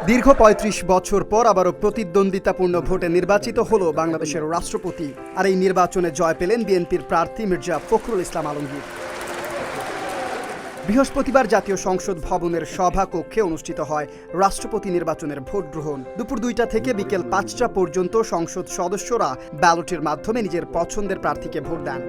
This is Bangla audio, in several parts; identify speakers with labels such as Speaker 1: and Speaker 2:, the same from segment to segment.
Speaker 1: দীর্ঘ ৩৫ বছর পর আবারও প্রতিদ্বন্দ্বিতাপূর্ণ ভোটে নির্বাচিত হলো বাংলাদেশের রাষ্ট্রপতি। আর এই নির্বাচনে জয় পেলেন বিএনপির প্রার্থী মির্জা ফখরুল ইসলাম আলমগীর। বৃহস্পতিবার জাতীয় সংসদ ভবনের সভা কক্ষে অনুষ্ঠিত হয় রাষ্ট্রপতি নির্বাচনের ভোট গ্রহণ। দুপুর ২টা থেকে বিকেল ৫টা পর্যন্ত সংসদ সদস্যরা ব্যালটের মাধ্যমে নিজের পছন্দের প্রার্থীকে ভোট দেন।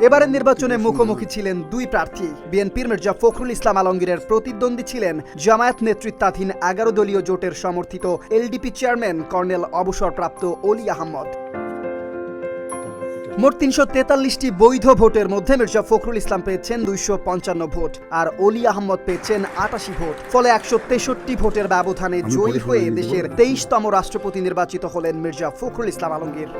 Speaker 1: এবারের নির্বাচনে মুখোমুখি ছিলেন দুই প্রার্থী। বিএনপির মির্জা ফখরুল ইসলাম আলমগীরের প্রতিদ্বন্দ্বী ছিলেন জামায়াত নেতৃত্বাধীন ১১ দলীয় জোটের সমর্থিত এলডিপি চেয়ারম্যান কর্নেল অবসরপ্রাপ্ত অলি আহমদ। মোট ৩৪৩টি বৈধ ভোটের মধ্যে মির্জা ফখরুল ইসলাম পেয়েছেন ২৫৫ ভোট আর অলি আহমদ পেয়েছেন ৮৮ ভোট। ফলে ১৬৩ ভোটের ব্যবধানে জয়ী হয়ে দেশের ২৩তম রাষ্ট্রপতি নির্বাচিত হলেন মির্জা ফখরুল ইসলাম আলমগীর।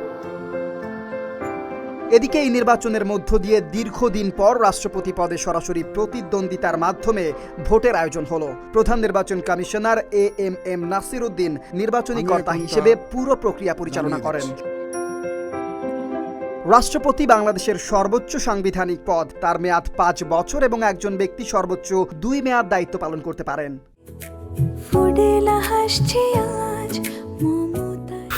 Speaker 1: এদিকে এই নির্বাচনের মধ্য দিয়ে দীর্ঘদিন পর রাষ্ট্রপতি পদে সরাসরি প্রতিদ্বন্দ্বিতার মাধ্যমে ভোটের আয়োজন হলো। প্রধান নির্বাচন কমিশনার এএমএম নাসির উদ্দিন নির্বাচনী কর্তা হিসেবে পুরো প্রক্রিয়া পরিচালনা করেন। রাষ্ট্রপতি বাংলাদেশের সর্বোচ্চ সাংবিধানিক পদ। তার মেয়াদ ৫ বছর এবং একজন ব্যক্তি সর্বোচ্চ ২ মেয়াদ দায়িত্ব পালন করতে পারেন।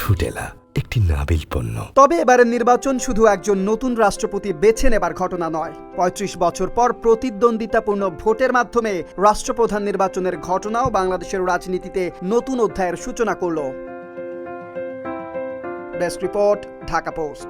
Speaker 2: ফুডেলা একটি নাবিল পণ্য।
Speaker 1: তবে এবারের নির্বাচন শুধু একজন নতুন রাষ্ট্রপতি বেছে নেবার ঘটনা নয়। ৩৫ বছর পর প্রতিদ্বন্দ্বিতাপূর্ণ ভোটের মাধ্যমে রাষ্ট্রপ্রধান নির্বাচনের ঘটনাও বাংলাদেশের রাজনীতিতে নতুন অধ্যায়ের সূচনা করল। Desk report, Dhaka post.